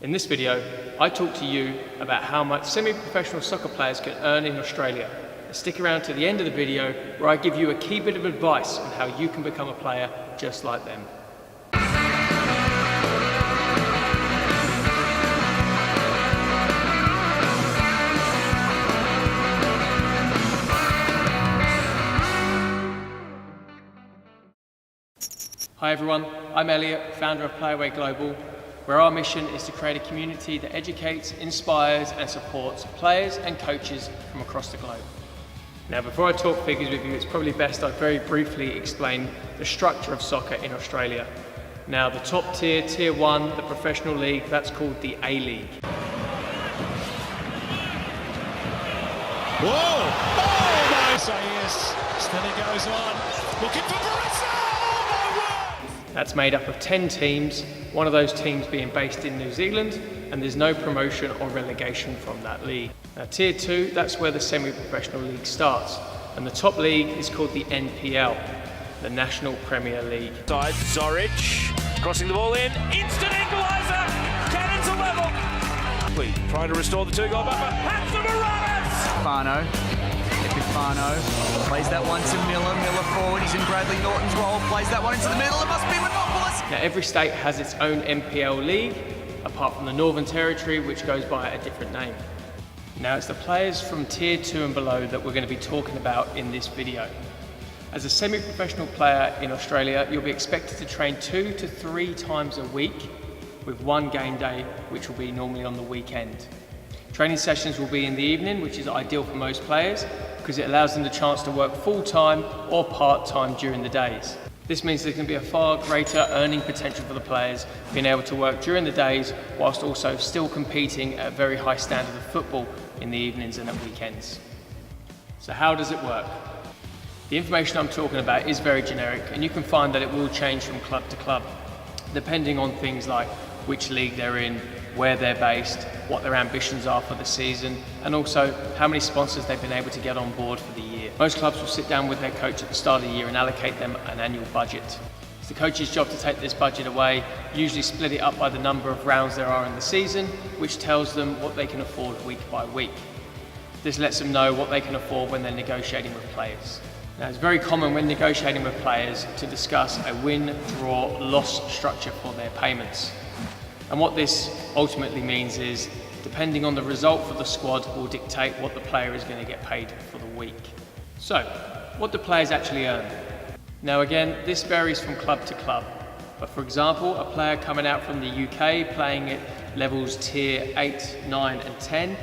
In this video, I talk to you about how much semi-professional soccer players can earn in Australia. Stick around to the end of the video where I give you a key bit of advice on how you can become a player just like them. Hi everyone, I'm Elliot, founder of PLAYR Global, where our mission is to create a community that educates, inspires and supports players and coaches from across the globe. Now before I talk figures with you, it's probably best I very briefly explain the structure of soccer in Australia. Now the top tier, Tier 1, the professional league, that's called the A-League. Whoa! Oh my! So yes, still he goes on, looking for Barissa! Oh my word! That's made up of 10 teams, one of those teams being based in New Zealand, and there's no promotion or relegation from that league. Now Tier 2, that's where the semi-professional league starts, and the top league is called the NPL, the National Premier League. Side, Zoric, crossing the ball in, instant equaliser, cannons are level. Trying to restore the two-goal buffer, has to Morales! Epifano plays that one to Miller, Miller forward, he's in Bradley Norton's role, plays that one into the middle, it must be Monopolis! Now every state has its own NPL league, apart from the Northern Territory, which goes by a different name. Now it's the players from Tier 2 and below that we're going to be talking about in this video. As a semi-professional player in Australia, you'll be expected to train 2 to 3 times a week, with one game day, which will be normally on the weekend. Training sessions will be in the evening, which is ideal for most players, because it allows them the chance to work full-time or part-time during the days. This means there can be a far greater earning potential for the players, being able to work during the days whilst also still competing at a very high standard of football in the evenings and at weekends. So how does it work? The information I'm talking about is very generic, and you can find that it will change from club to club, depending on things like which league they're in, where they're based, what their ambitions are for the season, and also how many sponsors they've been able to get on board for the year. Most clubs will sit down with their coach at the start of the year and allocate them an annual budget. It's the coach's job to take this budget away, usually split it up by the number of rounds there are in the season, which tells them what they can afford week by week. This lets them know what they can afford when they're negotiating with players. Now it's very common when negotiating with players to discuss a win, draw, loss structure for their payments. And what this ultimately means is, depending on the result for the squad will dictate what the player is going to get paid for the week. So, what do players actually earn? Now again, this varies from club to club. But for example, a player coming out from the UK playing at levels tier 8, 9 and 10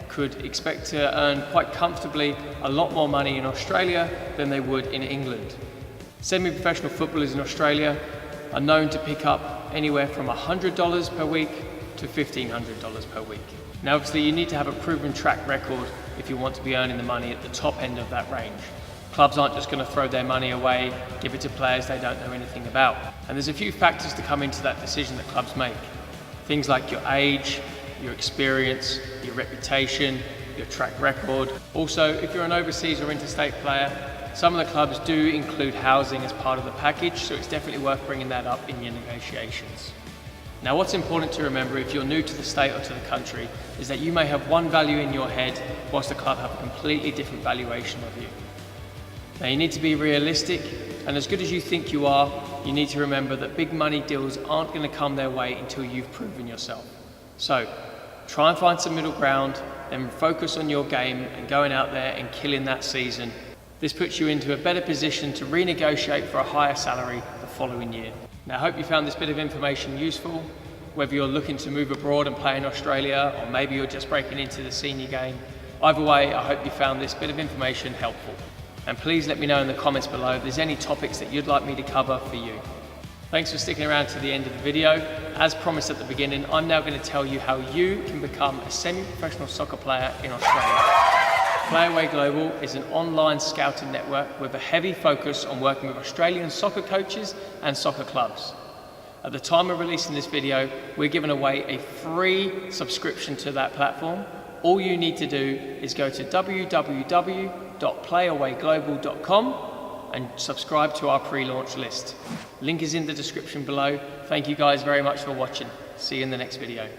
could expect to earn quite comfortably a lot more money in Australia than they would in England. Semi-professional footballers in Australia are known to pick up anywhere from $100 per week to $1,500 per week. Now obviously you need to have a proven track record if you want to be earning the money at the top end of that range. Clubs aren't just going to throw their money away, give it to players they don't know anything about. And there's a few factors to come into that decision that clubs make. Things like your age, your experience, your reputation, your track record. Also, if you're an overseas or interstate player, some of the clubs do include housing as part of the package, so it's definitely worth bringing that up in your negotiations. Now what's important to remember if you're new to the state or to the country is that you may have one value in your head whilst the club have a completely different valuation of you. Now you need to be realistic, and as good as you think you are, you need to remember that big money deals aren't going to come their way until you've proven yourself. So try and find some middle ground, then focus on your game and going out there and killing that season. This puts you into a better position to renegotiate for a higher salary the following year. Now I hope you found this bit of information useful, whether you're looking to move abroad and play in Australia, or maybe you're just breaking into the senior game. Either way, I hope you found this bit of information helpful. And please let me know in the comments below if there's any topics that you'd like me to cover for you. Thanks for sticking around to the end of the video. As promised at the beginning, I'm now going to tell you how you can become a semi-professional soccer player in Australia. PLAYR Global is an online scouting network with a heavy focus on working with Australian soccer coaches and soccer clubs. At the time of releasing this video, we're giving away a free subscription to that platform. All you need to do is go to www.playerwayglobal.com and subscribe to our pre-launch list. Link is in the description below. Thank you guys very much for watching. See you in the next video.